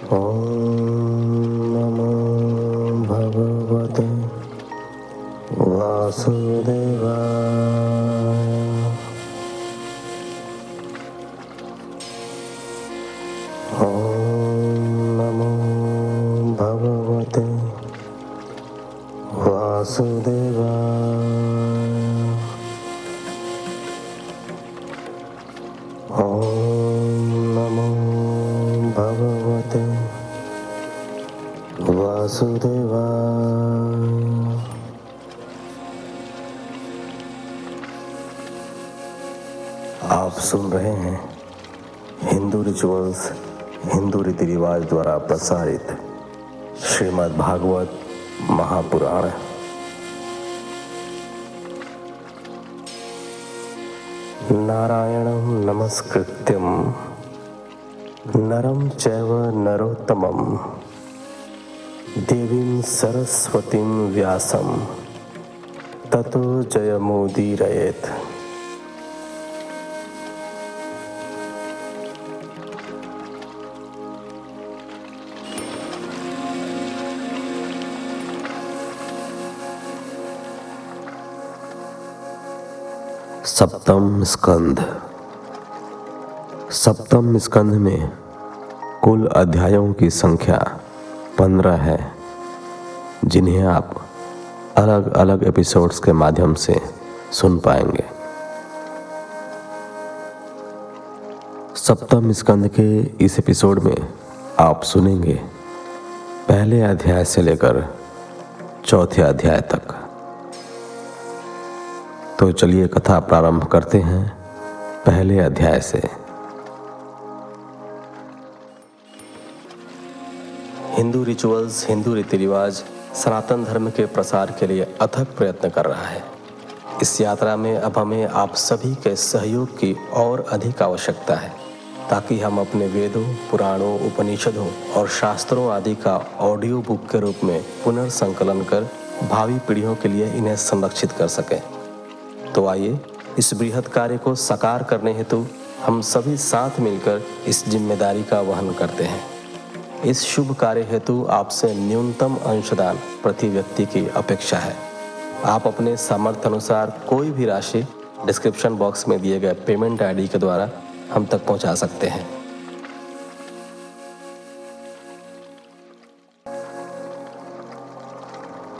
ॐ नमो भगवते वासुदेवाय। ॐ नमो भगवते वासुदेवाय। ॐ नमो भगवते वासुदेवाय। आप सुन रहे हैं हिंदू रिचुअल्स, हिंदू रीति रिवाज द्वारा प्रसारित श्रीमद् भागवत महापुराण। नारायणं नमस्कृत्यं नरं चैव नरोत्तमं देवीं सरस्वतीं व्यासं ततो जयमुदीरयेत्। सप्तम स्कंध। सप्तम स्कंध में कुल अध्यायों की संख्या 15 है, जिन्हें आप अलग अलग एपिसोड्स के माध्यम से सुन पाएंगे। सप्तम स्कंध के इस एपिसोड में आप सुनेंगे पहले अध्याय से लेकर चौथे अध्याय तक। तो चलिए कथा प्रारंभ करते हैं पहले अध्याय से। हिंदू रिचुअल्स, हिंदू रीति रिवाज सनातन धर्म के प्रसार के लिए अथक प्रयत्न कर रहा है। इस यात्रा में अब हमें आप सभी के सहयोग की और अधिक आवश्यकता है, ताकि हम अपने वेदों, पुराणों, उपनिषदों और शास्त्रों आदि का ऑडियो बुक के रूप में पुनर्संकलन कर भावी पीढ़ियों के लिए इन्हें संरक्षित कर सकें। तो आइए इस बृहद कार्य को साकार करने हेतु हम सभी साथ मिलकर इस जिम्मेदारी का वहन करते हैं। इस शुभ कार्य हेतु आपसे न्यूनतम अंशदान प्रति व्यक्ति की अपेक्षा है। आप अपने सामर्थ्य अनुसार कोई भी राशि डिस्क्रिप्शन बॉक्स में दिए गए पेमेंट आईडी के द्वारा हम तक पहुंचा सकते हैं।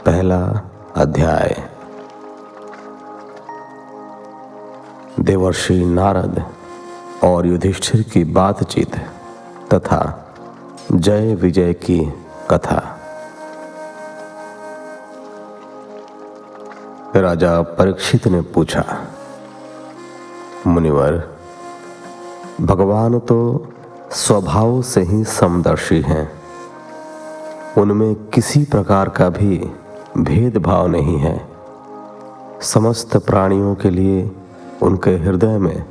पहला अध्याय। देवर्षि नारद और युधिष्ठिर की बातचीत तथा जय विजय की कथा। राजा परीक्षित ने पूछा, मुनिवर, भगवान तो स्वभाव से ही समदर्शी हैं, उनमें किसी प्रकार का भी भेदभाव नहीं है। समस्त प्राणियों के लिए उनके हृदय में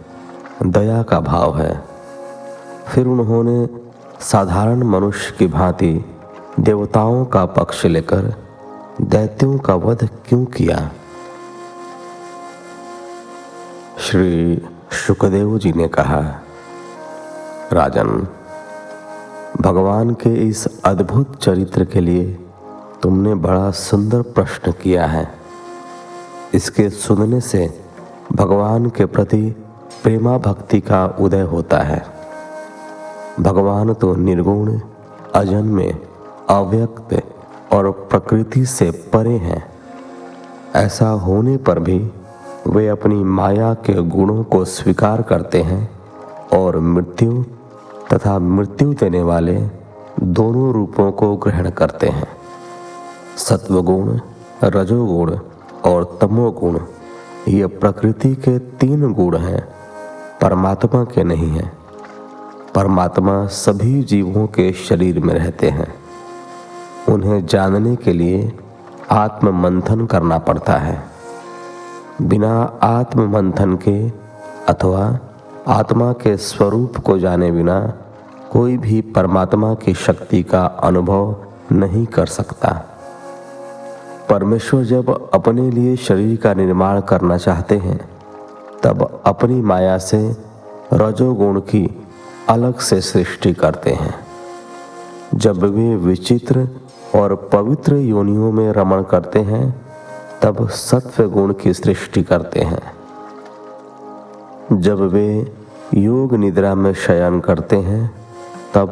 दया का भाव है। फिर उन्होंने साधारण मनुष्य की भांति देवताओं का पक्ष लेकर दैत्यों का वध क्यों किया? श्री शुकदेव जी ने कहा, राजन, भगवान के इस अद्भुत चरित्र के लिए तुमने बड़ा सुंदर प्रश्न किया है। इसके सुनने से भगवान के प्रति प्रेमा भक्ति का उदय होता है। भगवान तो निर्गुण, अजन्मे, अव्यक्त और प्रकृति से परे हैं। ऐसा होने पर भी वे अपनी माया के गुणों को स्वीकार करते हैं और मृत्यु तथा मृत्यु देने वाले दोनों रूपों को ग्रहण करते हैं। सत्वगुण, रजोगुण और तमोगुण ये प्रकृति के 3 गुण हैं, परमात्मा के नहीं हैं। परमात्मा सभी जीवों के शरीर में रहते हैं। उन्हें जानने के लिए आत्म मंथन करना पड़ता है। बिना आत्म मंथन के अथवा आत्मा के स्वरूप को जाने बिना कोई भी परमात्मा की शक्ति का अनुभव नहीं कर सकता। परमेश्वर जब अपने लिए शरीर का निर्माण करना चाहते हैं, तब अपनी माया से रजोगुण की अलग से सृष्टि करते हैं। जब वे विचित्र और पवित्र योनियों में रमण करते हैं तब सत्व गुण की सृष्टि करते हैं। जब वे योग निद्रा में शयन करते हैं तब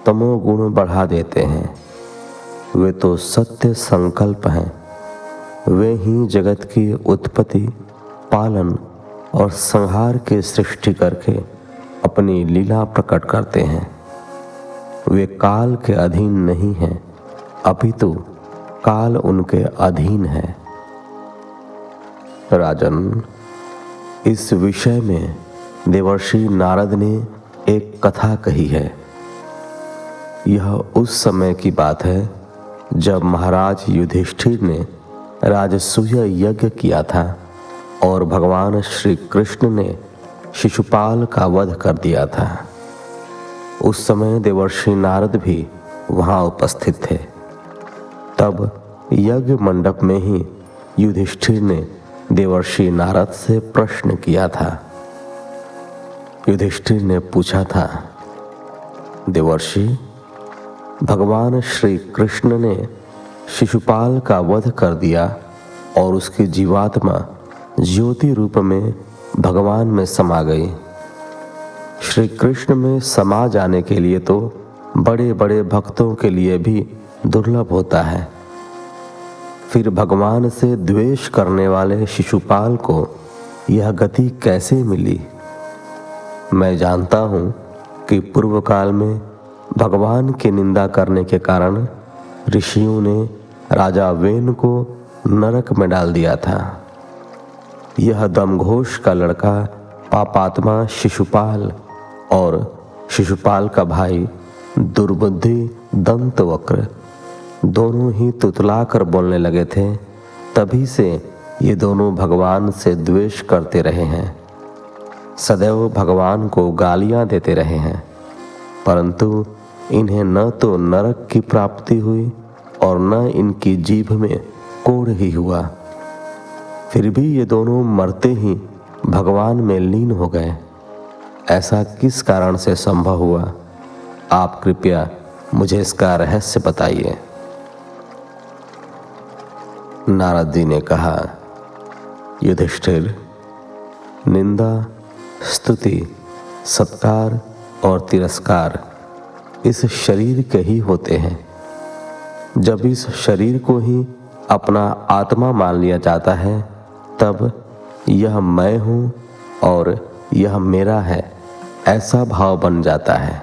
तमोगुण बढ़ा देते हैं। वे तो सत्य संकल्प हैं। वे ही जगत की उत्पत्ति, पालन और संहार की सृष्टि करके अपनी लीला प्रकट करते हैं। वे काल के अधीन नहीं हैं, अपितु काल उनके अधीन है। राजन, इस विषय में देवर्षि नारद ने एक कथा कही है। यह उस समय की बात है जब महाराज युधिष्ठिर ने राजसूय यज्ञ किया था और भगवान श्री कृष्ण ने शिशुपाल का वध कर दिया था। उस समय देवर्षि नारद भी वहां उपस्थित थे। तब यज्ञ मंडप में ही युधिष्ठिर ने देवर्षि नारद से प्रश्न किया था। युधिष्ठिर ने पूछा था, देवर्षि, भगवान श्री कृष्ण ने शिशुपाल का वध कर दिया और उसकी जीवात्मा ज्योति रूप में भगवान में समा गई। श्री कृष्ण में समा जाने के लिए तो बड़े बड़े भक्तों के लिए भी दुर्लभ होता है। फिर भगवान से द्वेष करने वाले शिशुपाल को यह गति कैसे मिली? मैं जानता हूँ कि पूर्व काल में भगवान की निंदा करने के कारण ऋषियों ने राजा वेन को नरक में डाल दिया था। यह दमघोष का लड़का पापात्मा शिशुपाल और शिशुपाल का भाई दुर्बुद्धि दंतवक्र दोनों ही तुतला कर बोलने लगे थे। तभी से ये दोनों भगवान से द्वेष करते रहे हैं, सदैव भगवान को गालियां देते रहे हैं, परंतु इन्हें न तो नरक की प्राप्ति हुई और न इनकी जीभ में कोढ़ ही हुआ। फिर भी ये दोनों मरते ही भगवान में लीन हो गए। ऐसा किस कारण से संभव हुआ? आप कृपया मुझे इसका रहस्य बताइए। नारद जी ने कहा, युधिष्ठिर, निंदा, स्तुति, सत्कार और तिरस्कार इस शरीर के ही होते हैं। जब इस शरीर को ही अपना आत्मा मान लिया जाता है तब यह मैं हूँ और यह मेरा है ऐसा भाव बन जाता है।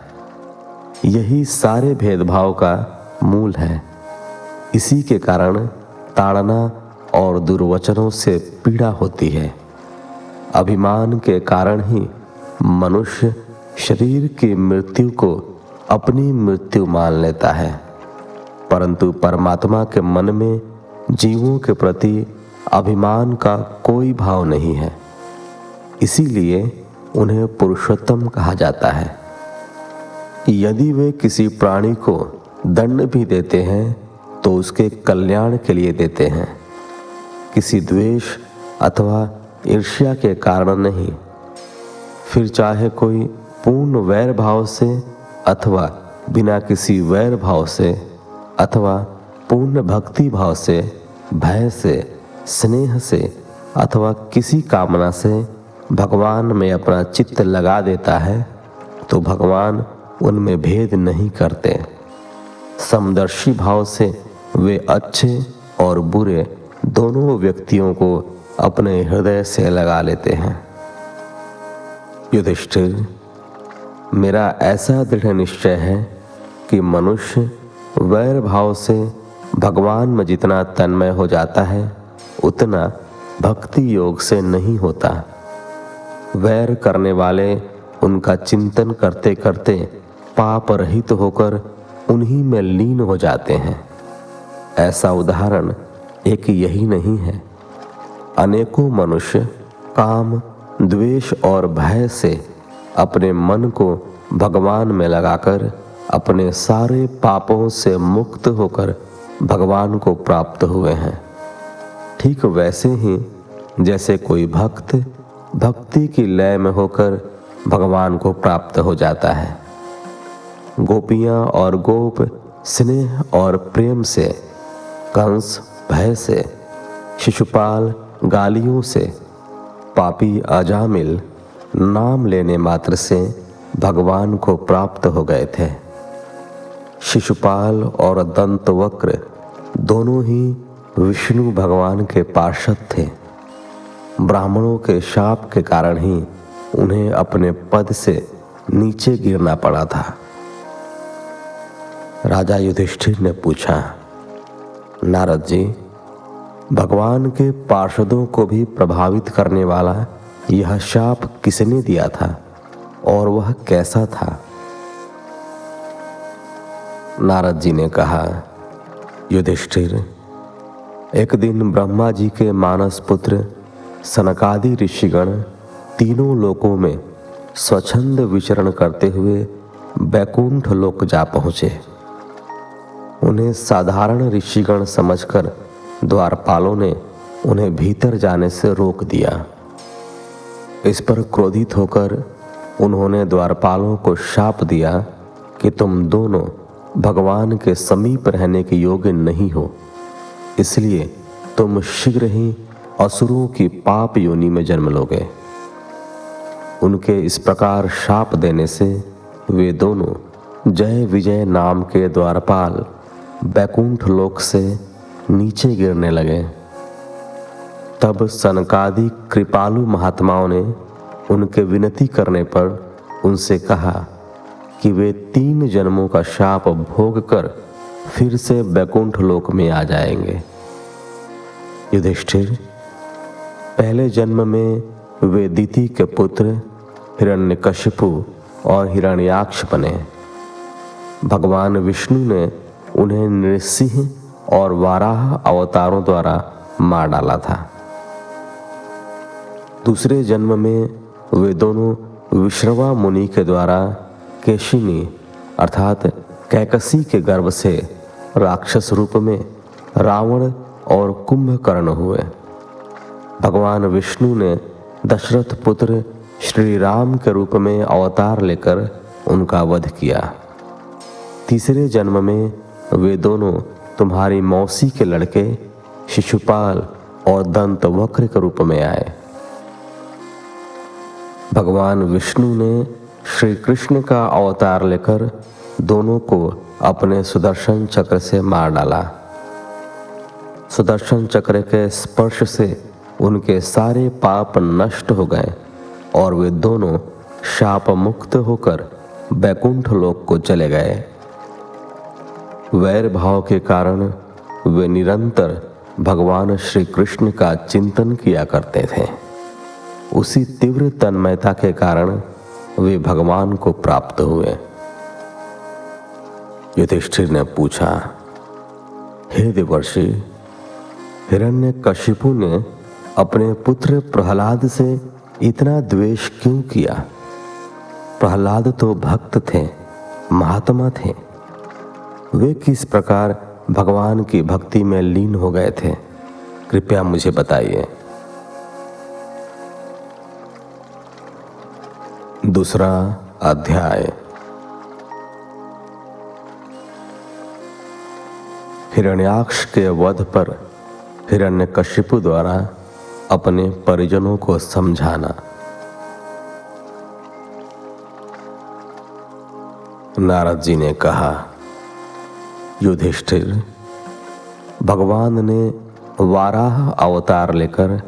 यही सारे भेदभाव का मूल है। इसी के कारण ताड़ना और दुर्वचनों से पीड़ा होती है। अभिमान के कारण ही मनुष्य शरीर की मृत्यु को अपनी मृत्यु मान लेता है, परंतु परमात्मा के मन में जीवों के प्रति अभिमान का कोई भाव नहीं है। इसीलिए उन्हें पुरुषोत्तम कहा जाता है। यदि वे किसी प्राणी को दंड भी देते हैं तो उसके कल्याण के लिए देते हैं, किसी द्वेष अथवा ईर्ष्या के कारण नहीं। फिर चाहे कोई पूर्ण वैर भाव से अथवा बिना किसी वैर भाव से अथवा पूर्ण भक्ति भाव से, भय से, स्नेह से अथवा किसी कामना से भगवान में अपना चित्त लगा देता है तो भगवान उनमें भेद नहीं करते। समदर्शी भाव से वे अच्छे और बुरे दोनों व्यक्तियों को अपने हृदय से लगा लेते हैं। युधिष्ठिर, मेरा ऐसा दृढ़ निश्चय है कि मनुष्य वैर भाव से भगवान में जितना तन्मय हो जाता है उतना भक्ति योग से नहीं होता। वैर करने वाले उनका चिंतन करते करते पाप रहित होकर उन्हीं में लीन हो जाते हैं। ऐसा उदाहरण एक यही नहीं है। अनेकों मनुष्य काम, द्वेष और भय से अपने मन को भगवान में लगाकर अपने सारे पापों से मुक्त होकर भगवान को प्राप्त हुए हैं। ठीक वैसे ही जैसे कोई भक्त भक्ति की लय में होकर भगवान को प्राप्त हो जाता है। गोपियां और गोप स्नेह और प्रेम से, कंस भय से, शिशुपाल गालियों से, पापी अजामिल नाम लेने मात्र से भगवान को प्राप्त हो गए थे। शिशुपाल और दंतवक्र दोनों ही विष्णु भगवान के पार्षद थे। ब्राह्मणों के शाप के कारण ही उन्हें अपने पद से नीचे गिरना पड़ा था। राजा युधिष्ठिर ने पूछा, नारद जी, भगवान के पार्षदों को भी प्रभावित करने वाला यह शाप किसने दिया था और वह कैसा था? नारद जी ने कहा, युधिष्ठिर, एक दिन ब्रह्मा जी के मानस पुत्र सनकादि ऋषिगण तीनों लोकों में स्वच्छंद विचरण करते हुए बैकुंठ लोक जा पहुंचे। उन्हें साधारण ऋषिगण समझकर द्वारपालों ने उन्हें भीतर जाने से रोक दिया। इस पर क्रोधित होकर उन्होंने द्वारपालों को शाप दिया कि तुम दोनों भगवान के समीप रहने के योग्य नहीं हो, इसलिए तुम शीघ्र ही असुरों की पाप योनि में जन्म लोगे। उनके इस प्रकार शाप देने से वे दोनों जय विजय नाम के द्वारपाल बैकुंठ लोक से नीचे गिरने लगे। तब सनकादि कृपालु महात्माओं ने उनके विनती करने पर उनसे कहा कि वे 3 जन्मों का शाप भोग कर फिर से बैकुंठ लोक में आ जाएंगे। युधिष्ठिर, पहले जन्म में वे दिति के पुत्र हिरण्यकशिपु और हिरण्याक्ष बने। भगवान विष्णु ने उन्हें नृसिंह और वाराह अवतारों द्वारा मार डाला था। दूसरे जन्म में वे दोनों विश्रवा मुनि के द्वारा केशिनी अर्थात कैकसी के गर्भ से राक्षस रूप में रावण और कुंभकर्ण हुए। भगवान विष्णु ने दशरथ पुत्र श्री राम के रूप में अवतार लेकर उनका वध किया। तीसरे जन्म में वे दोनों तुम्हारी मौसी के लड़के शिशुपाल और दंतवक्र के रूप में आए। भगवान विष्णु ने श्री कृष्ण का अवतार लेकर दोनों को अपने सुदर्शन चक्र से मार डाला। सुदर्शन चक्र के स्पर्श से उनके सारे पाप नष्ट हो गए और वे दोनों शाप मुक्त होकर बैकुंठ लोक को चले गए। वैर भाव के कारण वे निरंतर भगवान श्री कृष्ण का चिंतन किया करते थे। उसी तीव्र तन्मयता के कारण वे भगवान को प्राप्त हुए। युधिष्ठिर ने पूछा, हे देवर्षि, हिरण्यकशिपु ने अपने पुत्र प्रहलाद से इतना द्वेष क्यों किया? प्रहलाद तो भक्त थे, महात्मा थे। वे किस प्रकार भगवान की भक्ति में लीन हो गए थे? कृपया मुझे बताइए। दूसरा अध्याय। हिरण्याक्ष के वध पर हिरण्यकशिपु द्वारा अपने परिजनों को समझाना। नारद जी ने कहा, युधिष्ठिर, भगवान ने वाराह अवतार लेकर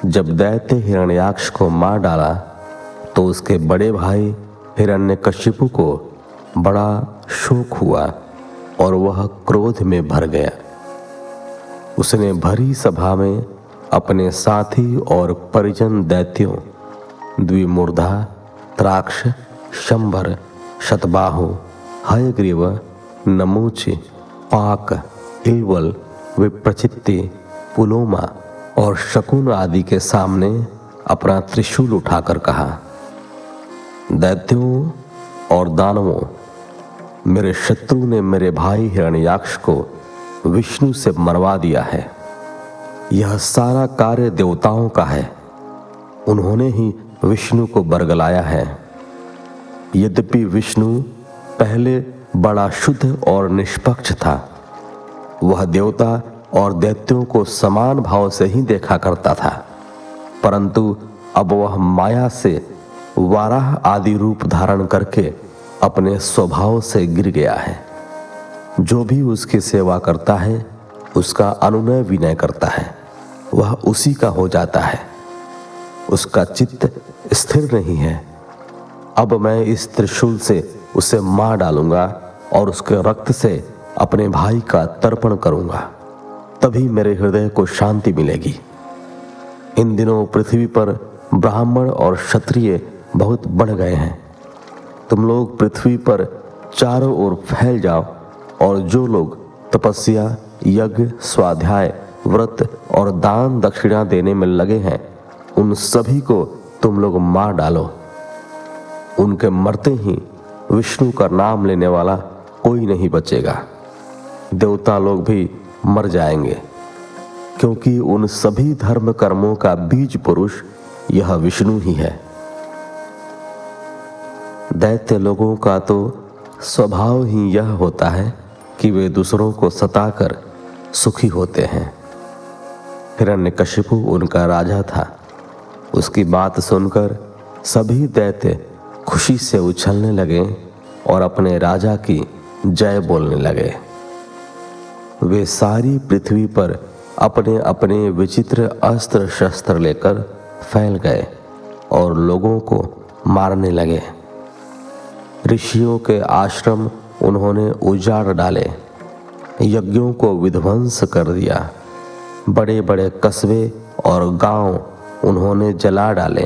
जब दैत्य हिरण्याक्ष को मार डाला तो उसके बड़े भाई हिरण्यकशिपु को बड़ा शोक हुआ और वह क्रोध में भर गया। उसने भरी सभा में अपने साथी और परिजन दैत्यों द्विमूर्धा, त्राक्ष, शंभर, शतबाहु, हयग्रीव, नमूच, पाक, इलवल, विप्रचित्ति, पुलोमा और शकुन आदि के सामने अपना त्रिशूल उठाकर कहा, दैत्यों और दानवों, मेरे शत्रु ने मेरे भाई हिरण्याक्ष को विष्णु से मरवा दिया है। यह सारा कार्य देवताओं का है। उन्होंने ही विष्णु को बरगलाया है। यद्यपि विष्णु पहले बड़ा शुद्ध और निष्पक्ष था। वह देवता और दैत्यों को समान भाव से ही देखा करता था, परंतु अब वह माया से वाराह आदि रूप धारण करके अपने स्वभाव से गिर गया है। जो भी उसकी सेवा करता है उसका अनुनय विनय करता है, वह उसी का हो जाता है। उसका चित्त स्थिर नहीं है। अब मैं इस त्रिशूल से उसे मार डालूंगा और उसके रक्त से अपने भाई का तर्पण करूंगा, तभी मेरे हृदय को शांति मिलेगी। इन दिनों पृथ्वी पर ब्राह्मण और क्षत्रिय बहुत बढ़ गए हैं। तुम लोग पृथ्वी पर चारों ओर फैल जाओ और जो लोग तपस्या, यज्ञ, स्वाध्याय, व्रत और दान दक्षिणा देने में लगे हैं, उन सभी को तुम लोग मार डालो। उनके मरते ही विष्णु का नाम लेने वाला कोई नहीं बचेगा। देवता लोग भी मर जाएंगे, क्योंकि उन सभी धर्म कर्मों का बीज पुरुष यह विष्णु ही है। दैत्य लोगों का तो स्वभाव ही यह होता है कि वे दूसरों को सताकर सुखी होते हैं। हिरण्यकशिपु उनका राजा था। उसकी बात सुनकर सभी दैत्य खुशी से उछलने लगे और अपने राजा की जय बोलने लगे। वे सारी पृथ्वी पर अपने अपने विचित्र अस्त्र शस्त्र लेकर फैल गए और लोगों को मारने लगे। ऋषियों के आश्रम उन्होंने उजाड़ डाले, यज्ञों को विध्वंस कर दिया, बड़े बड़े कस्बे और गांव उन्होंने जला डाले।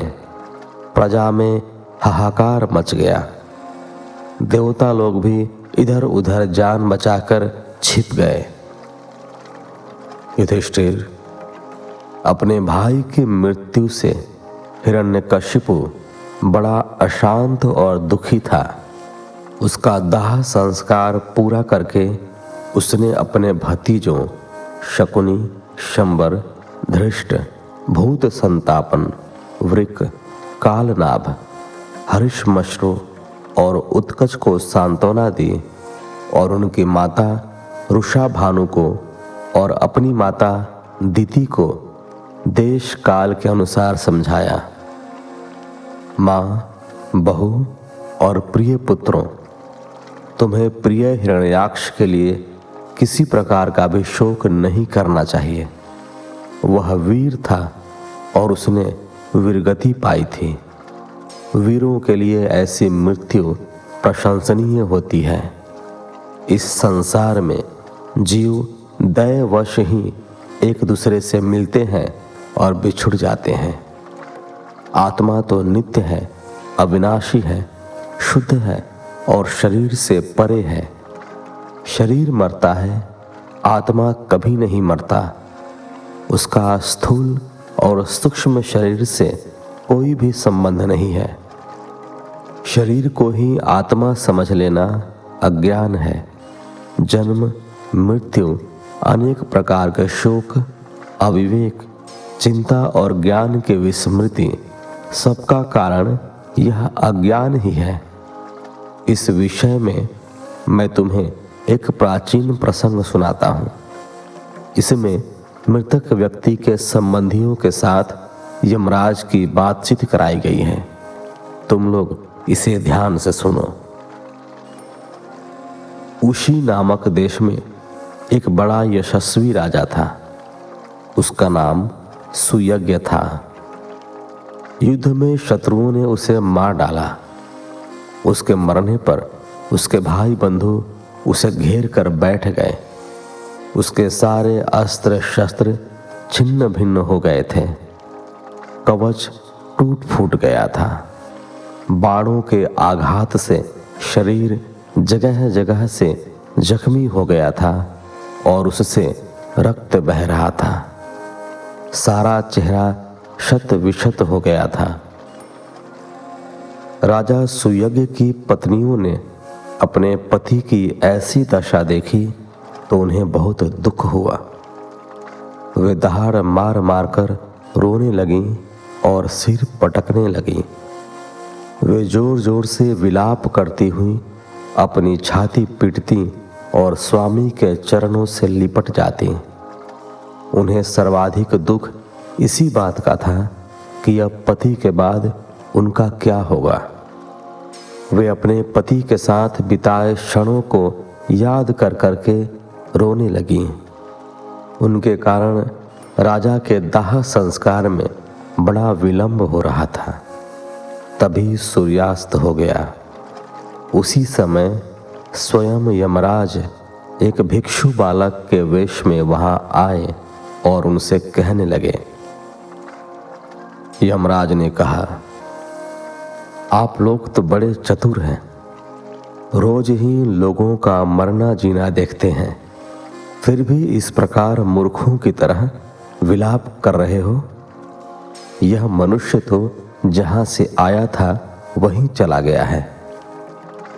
प्रजा में हाहाकार मच गया। देवता लोग भी इधर उधर जान बचाकर छिप गए। युधिष्ठिर, अपने भाई की मृत्यु से हिरण्यकशिपु बड़ा अशांत और दुखी था। उसका दाह संस्कार पूरा करके उसने अपने भतीजों शकुनी, शंबर, धृष्ट, भूत संतापन, वृक, कालनाभ, हरिश्मश्रु और उत्कच को सांत्वना दी और उनकी माता रुषा भानु को और अपनी माता दिति को देश काल के अनुसार समझाया। माँ, बहू और प्रिय पुत्रों, तुम्हें प्रिय हिरण्याक्ष के लिए किसी प्रकार का भी शोक नहीं करना चाहिए। वह वीर था और उसने वीरगति पाई थी। वीरों के लिए ऐसी मृत्यु प्रशंसनीय होती है। इस संसार में जीव दैववश ही एक दूसरे से मिलते हैं और बिछुड़ जाते हैं। आत्मा तो नित्य है, अविनाशी है, शुद्ध है और शरीर से परे है। शरीर मरता है, आत्मा कभी नहीं मरता। उसका स्थूल और सूक्ष्म शरीर से कोई भी संबंध नहीं है। शरीर को ही आत्मा समझ लेना अज्ञान है। जन्म, मृत्यु, अनेक प्रकार के शोक, अविवेक, चिंता और ज्ञान के विस्मृति, सबका कारण यह अज्ञान ही है। इस विषय में मैं तुम्हें एक प्राचीन प्रसंग सुनाता हूँ। इसमें मृतक व्यक्ति के संबंधियों के साथ यमराज की बातचीत कराई गई है। तुम लोग इसे ध्यान से सुनो। उशी नामक देश में एक बड़ा यशस्वी राजा था। उसका नाम सुयज्ञ था। युद्ध में शत्रुओं ने उसे मार डाला। उसके मरने पर उसके भाई बंधु उसे घेर कर बैठ गए। उसके सारे अस्त्र शस्त्र छिन्न भिन्न हो गए थे। कवच टूट फूट गया था। बाणों के आघात से शरीर जगह जगह से जख्मी हो गया था और उससे रक्त बह रहा था। सारा चेहरा शत विशत हो गया था। राजा सुयज्ञ की पत्नियों ने अपने पति की ऐसी दशा देखी तो उन्हें बहुत दुख हुआ। वे दहाड़ मार मार कर रोने लगीं और सिर पटकने लगीं। वे जोर जोर से विलाप करती हुई अपनी छाती पीटती और स्वामी के चरणों से लिपट जाती। उन्हें सर्वाधिक दुख इसी बात का था कि अब पति के बाद उनका क्या होगा। वे अपने पति के साथ बिताए क्षणों को याद कर करके रोने लगीं। उनके कारण राजा के दाह संस्कार में बड़ा विलंब हो रहा था। तभी सूर्यास्त हो गया। उसी समय स्वयं यमराज एक भिक्षु बालक के वेश में वहां आए और उनसे कहने लगे। यमराज ने कहा, आप लोग तो बड़े चतुर हैं, रोज ही लोगों का मरना जीना देखते हैं, फिर भी इस प्रकार मूर्खों की तरह विलाप कर रहे हो। यह मनुष्य तो जहां से आया था वहीं चला गया है।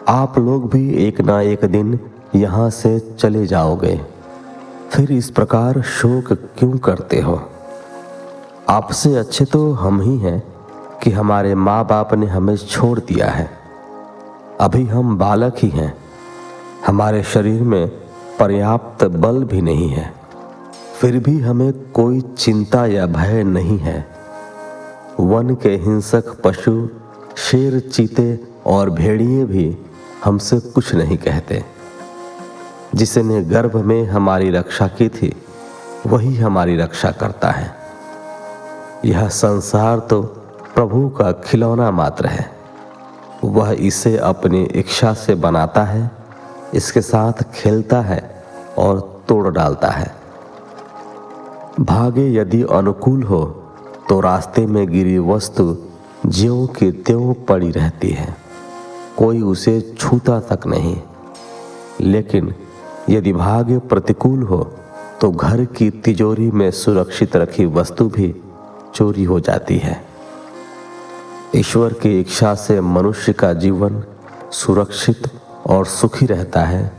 आप लोग भी एक ना एक दिन यहां से चले जाओगे, फिर इस प्रकार शोक क्यों करते हो। आपसे अच्छे तो हम ही हैं कि हमारे माँ बाप ने हमें छोड़ दिया है। अभी हम बालक ही हैं, हमारे शरीर में पर्याप्त बल भी नहीं है, फिर भी हमें कोई चिंता या भय नहीं है। वन के हिंसक पशु, शेर, चीते और भेड़िए भी हमसे कुछ नहीं कहते। जिसने गर्भ में हमारी रक्षा की थी वही हमारी रक्षा करता है। यह संसार तो प्रभु का खिलौना मात्र है। वह इसे अपनी इच्छा से बनाता है, इसके साथ खेलता है और तोड़ डालता है। भाग्य यदि अनुकूल हो तो रास्ते में गिरी वस्तु ज्यों की त्यों पड़ी रहती है, कोई उसे छूता तक नहीं। लेकिन यदि भाग्य प्रतिकूल हो तो घर की तिजोरी में सुरक्षित रखी वस्तु भी चोरी हो जाती है। ईश्वर की इच्छा से मनुष्य का जीवन सुरक्षित और सुखी रहता है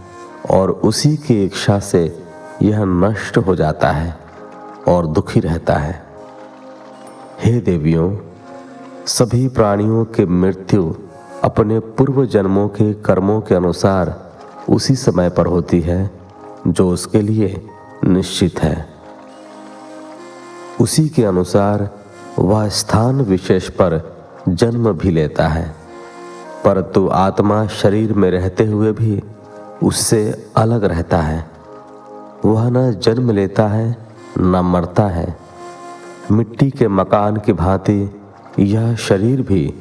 और उसी की इच्छा से यह नष्ट हो जाता है और दुखी रहता है। हे देवियों, सभी प्राणियों की मृत्यु अपने पूर्व जन्मों के कर्मों के अनुसार उसी समय पर होती है जो उसके लिए निश्चित है। उसी के अनुसार वह स्थान विशेष पर जन्म भी लेता है, परंतु आत्मा शरीर में रहते हुए भी उससे अलग रहता है। वह न जन्म लेता है न मरता है। मिट्टी के मकान की भांति यह शरीर भी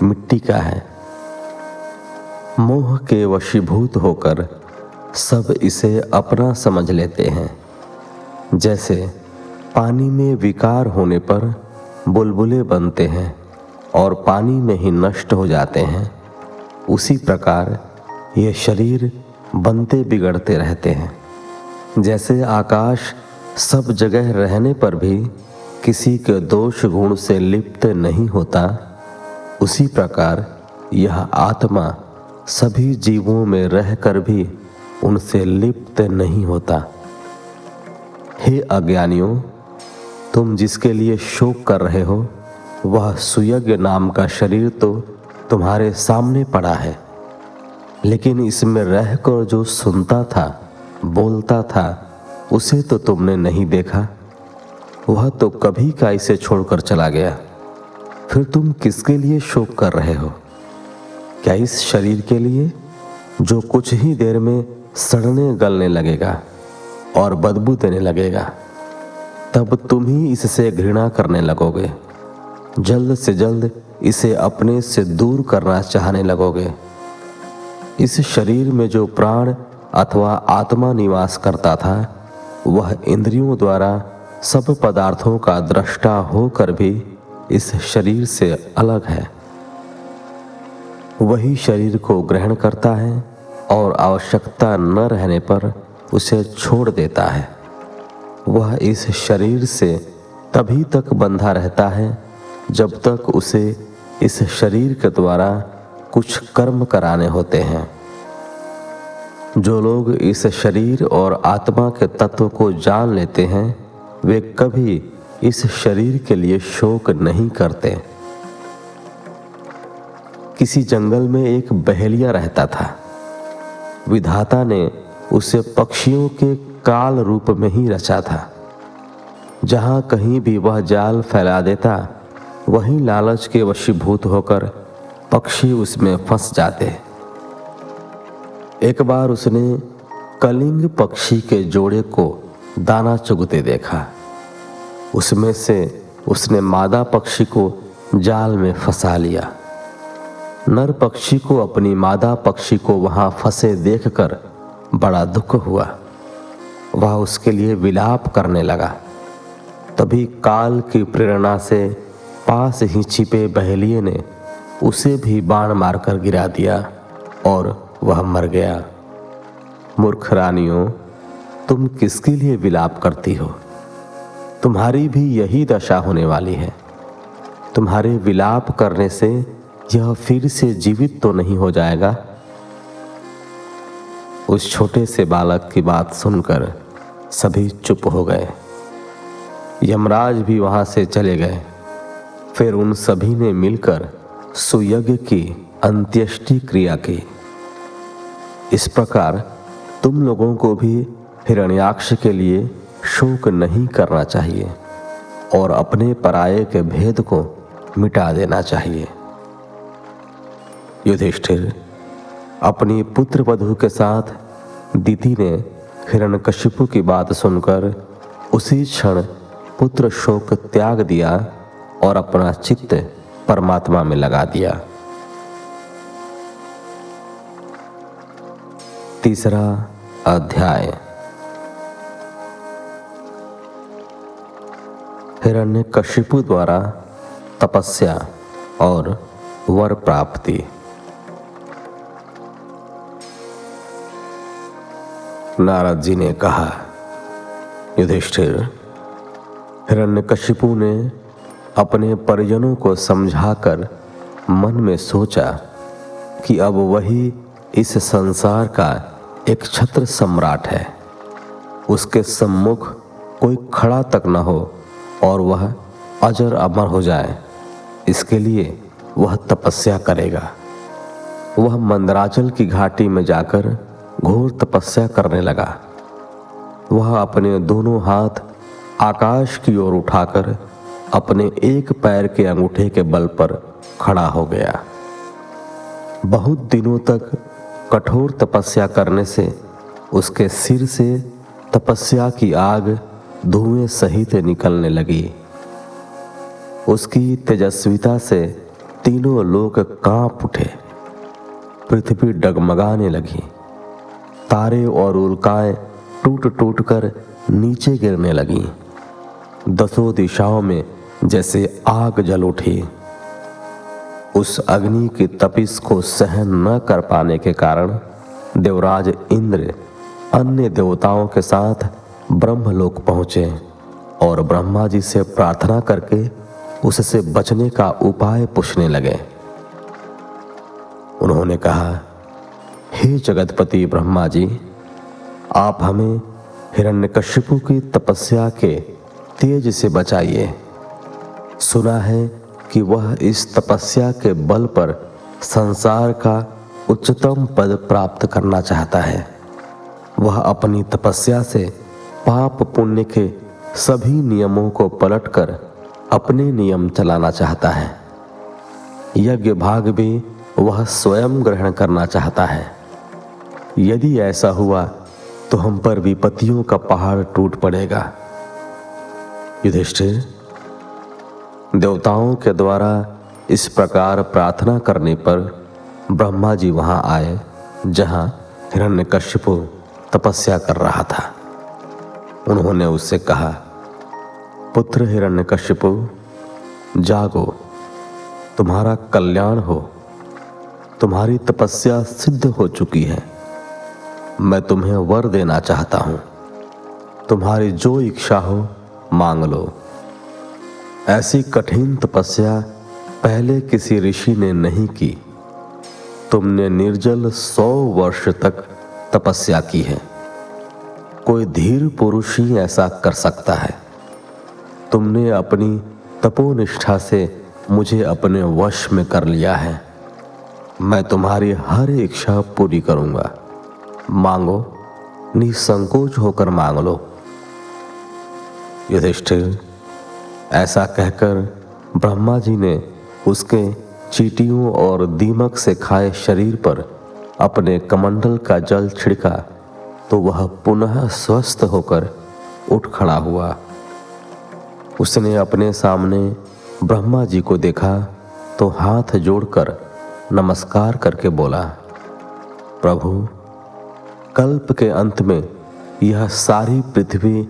मिट्टी का है। मोह के वशीभूत होकर सब इसे अपना समझ लेते हैं। जैसे पानी में विकार होने पर बुलबुले बनते हैं और पानी में ही नष्ट हो जाते हैं, उसी प्रकार ये शरीर बनते बिगड़ते रहते हैं। जैसे आकाश सब जगह रहने पर भी किसी के दोष गुण से लिप्त नहीं होता, उसी प्रकार यह आत्मा सभी जीवों में रहकर भी उनसे लिप्त नहीं होता। हे अज्ञानियों, तुम जिसके लिए शोक कर रहे हो वह सुयज्ञ नाम का शरीर तो तुम्हारे सामने पड़ा है, लेकिन इसमें रहकर जो सुनता था, बोलता था, उसे तो तुमने नहीं देखा। वह तो कभी का इसे छोड़कर चला गया। फिर तुम किसके लिए शोक कर रहे हो? क्या इस शरीर के लिए जो कुछ ही देर में सड़ने गलने लगेगा और बदबू देने लगेगा? तब तुम ही इससे घृणा करने लगोगे, जल्द से जल्द इसे अपने से दूर करना चाहने लगोगे। इस शरीर में जो प्राण अथवा आत्मा निवास करता था, वह इंद्रियों द्वारा सब पदार्थों का दृष्टा होकर भी इस शरीर से अलग है। वही शरीर को ग्रहण करता है और आवश्यकता न रहने पर उसे छोड़ देता है। वह इस शरीर से तभी तक बंधा रहता है जब तक उसे इस शरीर के द्वारा कुछ कर्म कराने होते हैं। जो लोग इस शरीर और आत्मा के तत्व को जान लेते हैं, वे कभी इस शरीर के लिए शोक नहीं करते। किसी जंगल में एक बहेलिया रहता था। विधाता ने उसे पक्षियों के काल रूप में ही रचा था। जहां कहीं भी वह जाल फैला देता, वहीं लालच के वशीभूत होकर पक्षी उसमें फंस जाते। एक बार उसने कलिंग पक्षी के जोड़े को दाना चुगते देखा। उसमें से उसने मादा पक्षी को जाल में फंसा लिया। नर पक्षी को अपनी मादा पक्षी को वहां फंसे देखकर बड़ा दुख हुआ। वह उसके लिए विलाप करने लगा। तभी काल की प्रेरणा से पास ही छिपे बहेलिये ने उसे भी बाण मारकर गिरा दिया और वह मर गया। मूर्ख रानियों, तुम किसके लिए विलाप करती हो? तुम्हारी भी यही दशा होने वाली है। तुम्हारे विलाप करने से यह फिर से जीवित तो नहीं हो जाएगा। उस छोटे से बालक की बात सुनकर सभी चुप हो गए। यमराज भी वहां से चले गए। फिर उन सभी ने मिलकर सुयज्ञ की अंत्येष्टि क्रिया की। इस प्रकार तुम लोगों को भी हिरण्याक्ष के लिए शोक नहीं करना चाहिए और अपने पराये के भेद को मिटा देना चाहिए। युधिष्ठिर, अपनी पुत्र वधू के साथ दिति ने हिरण्यकशिपु की बात सुनकर उसी क्षण पुत्र शोक त्याग दिया और अपना चित्त परमात्मा में लगा दिया। तीसरा अध्याय। हिरण्यकशिपु द्वारा तपस्या और वर प्राप्ति। नारद जी ने कहा, युधिष्ठिर, हिरण्यकशिपु ने अपने परिजनों को समझाकर मन में सोचा कि अब वही इस संसार का एक छत्र सम्राट है। उसके सम्मुख कोई खड़ा तक न हो और वह अजर अमर हो जाए, इसके लिए वह तपस्या करेगा। वह मंदराचल की घाटी में जाकर घोर तपस्या करने लगा। वह अपने दोनों हाथ आकाश की ओर उठाकर अपने एक पैर के अंगूठे के बल पर खड़ा हो गया। बहुत दिनों तक कठोर तपस्या करने से उसके सिर से तपस्या की आग धुएं सहित निकलने लगी। उसकी तेजस्विता से तीनों लोक कांप उठे। पृथ्वी डगमगाने लगी। तारे और उल्काएं टूट टूट कर नीचे गिरने लगी। दसों दिशाओं में जैसे आग जल उठी। उस अग्नि की तपिश को सहन न कर पाने के कारण देवराज इंद्र अन्य देवताओं के साथ ब्रह्मलोक पहुंचे और ब्रह्मा जी से प्रार्थना करके उससे बचने का उपाय पूछने लगे। उन्होंने कहा, हे जगतपति ब्रह्मा जी, आप हमें हिरण्यकशिपु की तपस्या के तेज से बचाइए। सुना है कि वह इस तपस्या के बल पर संसार का उच्चतम पद प्राप्त करना चाहता है। वह अपनी तपस्या से पाप पुण्य के सभी नियमों को पलटकर अपने नियम चलाना चाहता है। यज्ञ भाग भी वह स्वयं ग्रहण करना चाहता है। यदि ऐसा हुआ तो हम पर विपत्तियों का पहाड़ टूट पड़ेगा। युधिष्ठिर, देवताओं के द्वारा इस प्रकार प्रार्थना करने पर ब्रह्मा जी वहां आए जहां हिरण्यकशिपु तपस्या कर रहा था। उन्होंने उससे कहा, पुत्र हिरण्यकशिपु, जागो, तुम्हारा कल्याण हो। तुम्हारी तपस्या सिद्ध हो चुकी है। मैं तुम्हें वर देना चाहता हूं। तुम्हारी जो इच्छा हो मांग लो। ऐसी कठिन तपस्या पहले किसी ऋषि ने नहीं की। तुमने निर्जल 100 वर्ष तक तपस्या की है। कोई धीर पुरुष ही ऐसा कर सकता है। तुमने अपनी तपोनिष्ठा से मुझे अपने वश में कर लिया है। मैं तुम्हारी हर इच्छा पूरी करूंगा। मांगो, निसंकोच होकर मांग लो। युधिष्ठिर, ऐसा कहकर ब्रह्मा जी ने उसके चींटियों और दीमक से खाए शरीर पर अपने कमंडल का जल छिड़का तो वह पुनः स्वस्थ होकर उठ खड़ा हुआ। उसने अपने सामने ब्रह्मा जी को देखा तो हाथ जोड़कर नमस्कार करके बोला, प्रभु, कल्प के अंत में यह सारी पृथ्वी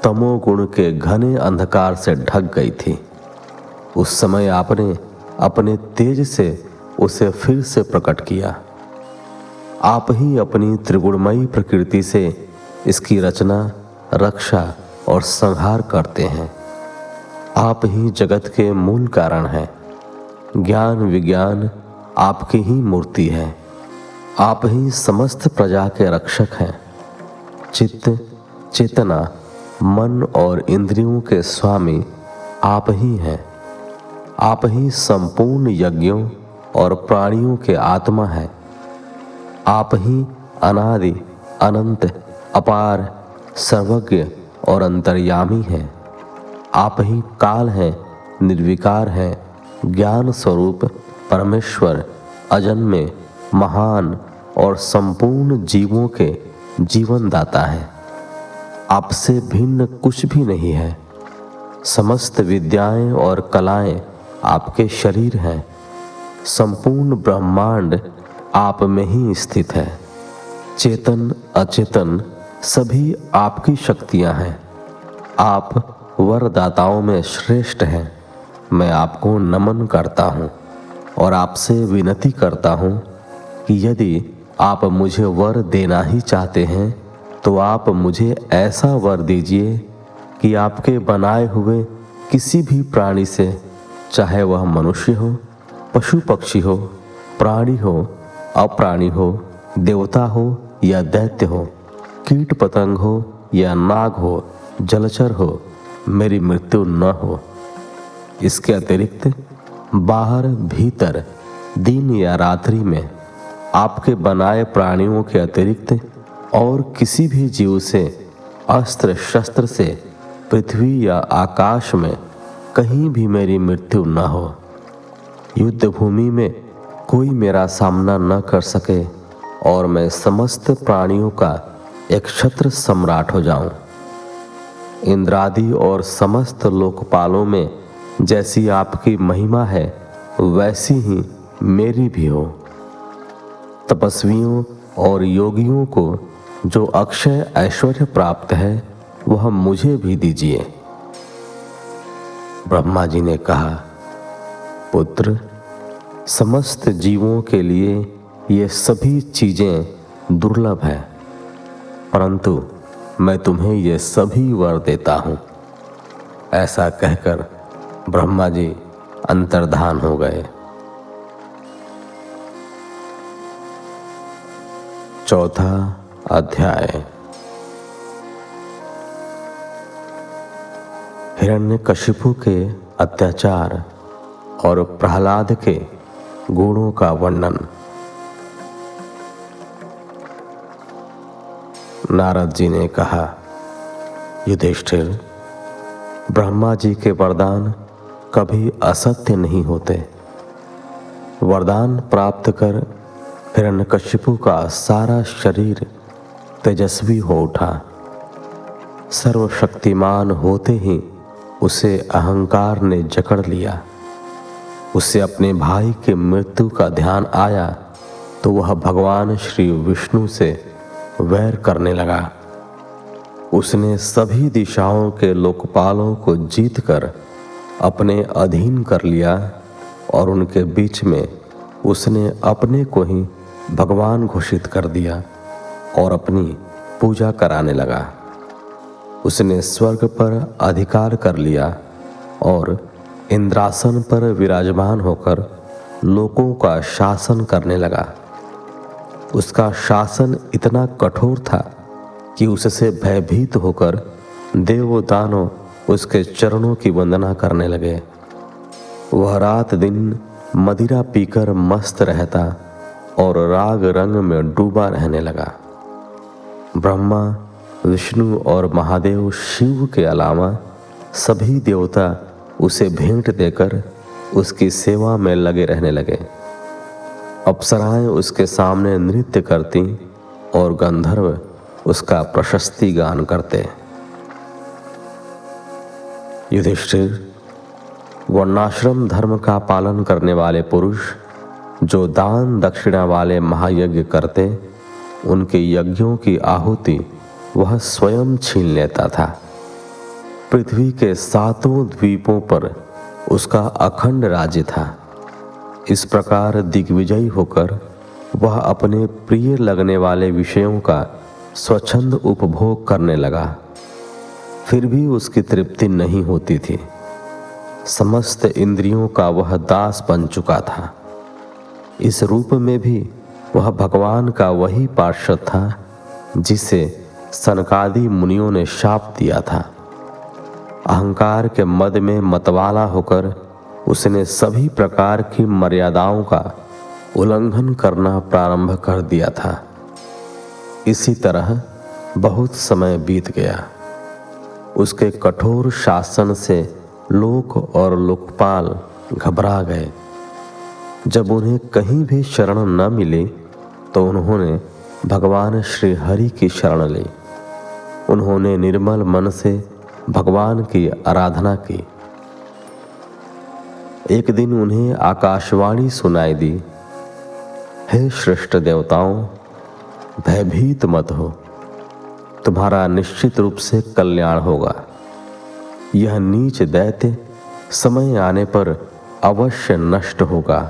तमोगुण के घने अंधकार से ढक गई थी। उस समय आपने अपने तेज से उसे फिर से प्रकट किया। आप ही अपनी त्रिगुणमयी प्रकृति से इसकी रचना, रक्षा और संहार करते हैं। आप ही जगत के मूल कारण हैं। ज्ञान विज्ञान आपकी ही मूर्ति है। आप ही समस्त प्रजा के रक्षक हैं। चित्त, चेतना, मन और इंद्रियों के स्वामी आप ही हैं। आप ही संपूर्ण यज्ञों और प्राणियों के आत्मा हैं। आप ही अनादि, अनंत, अपार, सर्वज्ञ और अंतर्यामी हैं। आप ही काल हैं, निर्विकार हैं, ज्ञान स्वरूप परमेश्वर, अजन्मे, महान और संपूर्ण जीवों के जीवन दाता हैं। आपसे भिन्न कुछ भी नहीं है। समस्त विद्याएं और कलाएं आपके शरीर हैं। संपूर्ण ब्रह्मांड आप में ही स्थित है। चेतन अचेतन सभी आपकी शक्तियां हैं। आप वरदाताओं में श्रेष्ठ हैं। मैं आपको नमन करता हूँ और आपसे विनती करता हूँ कि यदि आप मुझे वर देना ही चाहते हैं तो आप मुझे ऐसा वर दीजिए कि आपके बनाए हुए किसी भी प्राणी से, चाहे वह मनुष्य हो, पशु पक्षी हो, प्राणी हो, अप्राणी हो, देवता हो या दैत्य हो, कीट पतंग हो या नाग हो, जलचर हो, मेरी मृत्यु न हो। इसके अतिरिक्त बाहर भीतर, दिन या रात्रि में आपके बनाए प्राणियों के अतिरिक्त और किसी भी जीव से, अस्त्र शस्त्र से पृथ्वी या आकाश में कहीं भी मेरी मृत्यु न हो। युद्ध भूमि में कोई मेरा सामना न कर सके और मैं समस्त प्राणियों का एक क्षत्र सम्राट हो जाऊं। इंद्रादि और समस्त लोकपालों में जैसी आपकी महिमा है वैसी ही मेरी भी हो। तपस्वियों और योगियों को जो अक्षय ऐश्वर्य प्राप्त है वह मुझे भी दीजिए। ब्रह्मा जी ने कहा, पुत्र, समस्त जीवों के लिए ये सभी चीजें दुर्लभ है, परंतु मैं तुम्हें ये सभी वर देता हूं। ऐसा कहकर ब्रह्मा जी अंतर्धान हो गए। चौथा अध्याय। हिरण्यकशिपु के अत्याचार और प्रहलाद के गुणों का वर्णन। नारद जी ने कहा, युधिष्ठिर, ब्रह्मा जी के वरदान कभी असत्य नहीं होते। वरदान प्राप्त कर हिरण्यकशिपु का सारा शरीर तेजस्वी हो उठा। सर्वशक्तिमान होते ही उसे अहंकार ने जकड़ लिया। उसे अपने भाई के मृत्यु का ध्यान आया तो वह भगवान श्री विष्णु से वैर करने लगा। उसने सभी दिशाओं के लोकपालों को जीतकर अपने अधीन कर लिया और उनके बीच में उसने अपने को ही भगवान घोषित कर दिया और अपनी पूजा कराने लगा। उसने स्वर्ग पर अधिकार कर लिया और इंद्रासन पर विराजमान होकर लोकों का शासन करने लगा। उसका शासन इतना कठोर था कि उससे भयभीत होकर देव दानव उसके चरणों की वंदना करने लगे। वह रात दिन मदिरा पीकर मस्त रहता और राग रंग में डूबा रहने लगा। ब्रह्मा, विष्णु और महादेव शिव के अलावा सभी देवता उसे भेंट देकर उसकी सेवा में लगे रहने लगे। अप्सराएं उसके सामने नृत्य करती और गंधर्व उसका प्रशस्ति गान करते। युधिष्ठिर, वर्णाश्रम धर्म का पालन करने वाले पुरुष जो दान दक्षिणा वाले महायज्ञ करते, उनके यज्ञों की आहुति वह स्वयं छीन लेता था। पृथ्वी के 7 द्वीपों पर उसका अखंड राज्य था। इस प्रकार दिग्विजयी होकर वह अपने प्रिय लगने वाले विषयों का स्वच्छंद उपभोग करने लगा। फिर भी उसकी तृप्ति नहीं होती थी। समस्त इंद्रियों का वह दास बन चुका था। इस रूप में भी वह भगवान का वही पार्षद था जिसे सनकादि मुनियों ने शाप दिया था। अहंकार के मद में मतवाला होकर उसने सभी प्रकार की मर्यादाओं का उल्लंघन करना प्रारंभ कर दिया था। इसी तरह बहुत समय बीत गया। उसके कठोर शासन से लोक और लोकपाल घबरा गए। जब उन्हें कहीं भी शरण न मिली तो उन्होंने भगवान श्री हरि की शरण ली। उन्होंने निर्मल मन से भगवान की आराधना की। एक दिन उन्हें आकाशवाणी सुनाई दी, हे श्रेष्ठ देवताओं, भयभीत मत हो, तुम्हारा निश्चित रूप से कल्याण होगा। यह नीच दैत्य समय आने पर अवश्य नष्ट होगा।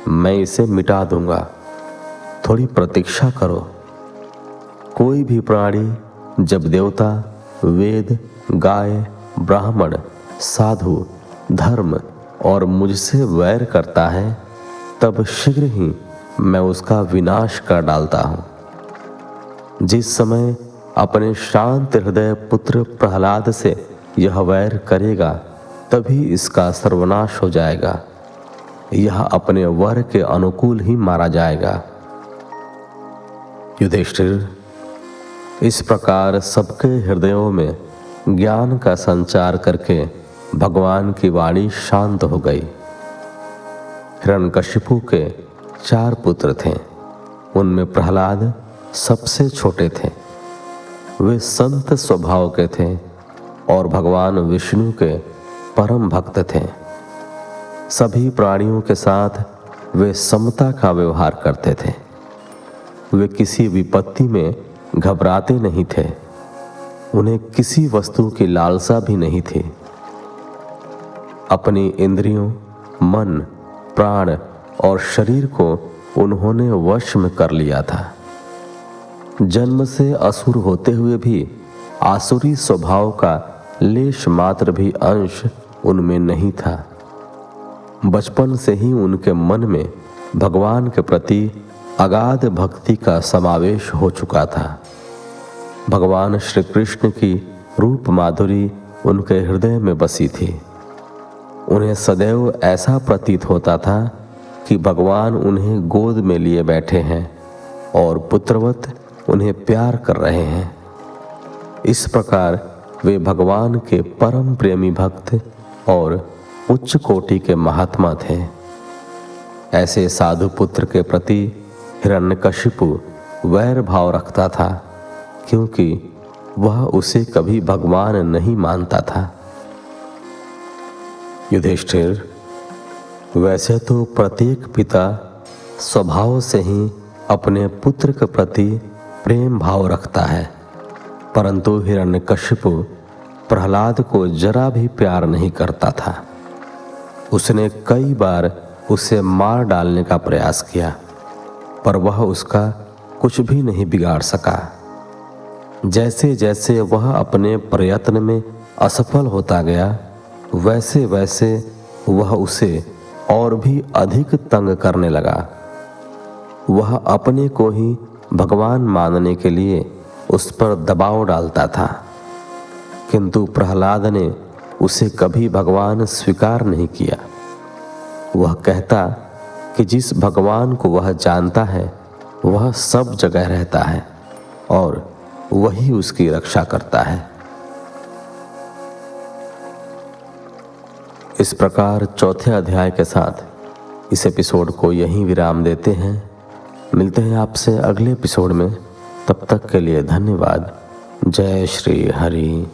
मैं इसे मिटा दूंगा, थोड़ी प्रतीक्षा करो। कोई भी प्राणी जब देवता, वेद, गाय, ब्राह्मण, साधु, धर्म और मुझसे वैर करता है, तब शीघ्र ही मैं उसका विनाश कर डालता हूं। जिस समय अपने शांत हृदय पुत्र प्रहलाद से यह वैर करेगा, तभी इसका सर्वनाश हो जाएगा। यह अपने वर के अनुकूल ही मारा जाएगा। युधिष्ठिर, इस प्रकार सबके हृदयों में ज्ञान का संचार करके भगवान की वाणी शांत हो गई। हिरण्यकशिपु के 4 पुत्र थे। उनमें प्रहलाद सबसे छोटे थे। वे संत स्वभाव के थे और भगवान विष्णु के परम भक्त थे। सभी प्राणियों के साथ वे समता का व्यवहार करते थे। वे किसी विपत्ति में घबराते नहीं थे। उन्हें किसी वस्तु की लालसा भी नहीं थी। अपनी इंद्रियों, मन, प्राण और शरीर को उन्होंने वश में कर लिया था। जन्म से असुर होते हुए भी आसुरी स्वभाव का लेश मात्र भी अंश उनमें नहीं था। बचपन से ही उनके मन में भगवान के प्रति अगाध भक्ति का समावेश हो चुका था। भगवान श्री कृष्ण की रूप माधुरी उनके हृदय में बसी थी। उन्हें सदैव ऐसा प्रतीत होता था कि भगवान उन्हें गोद में लिए बैठे हैं और पुत्रवत उन्हें प्यार कर रहे हैं। इस प्रकार वे भगवान के परम प्रेमी भक्त और उच्च कोटि के महात्मा थे। ऐसे साधु पुत्र के प्रति हिरण्यकशिपु वैर भाव रखता था, क्योंकि वह उसे कभी भगवान नहीं मानता था। युधिष्ठिर, वैसे तो प्रत्येक पिता स्वभाव से ही अपने पुत्र के प्रति प्रेम भाव रखता है, परंतु हिरण्यकशिपु प्रहलाद को जरा भी प्यार नहीं करता था। उसने कई बार उसे मार डालने का प्रयास किया, पर वह उसका कुछ भी नहीं बिगाड़ सका। जैसे जैसे वह अपने प्रयत्न में असफल होता गया, वैसे वैसे वह उसे और भी अधिक तंग करने लगा। वह अपने को ही भगवान मानने के लिए उस पर दबाव डालता था, किंतु प्रहलाद ने उसे कभी भगवान स्वीकार नहीं किया। वह कहता कि जिस भगवान को वह जानता है वह सब जगह रहता है और वही उसकी रक्षा करता है। इस प्रकार चौथे अध्याय के साथ इस एपिसोड को यहीं विराम देते हैं। मिलते हैं आपसे अगले एपिसोड में। तब तक के लिए धन्यवाद। जय श्री हरि।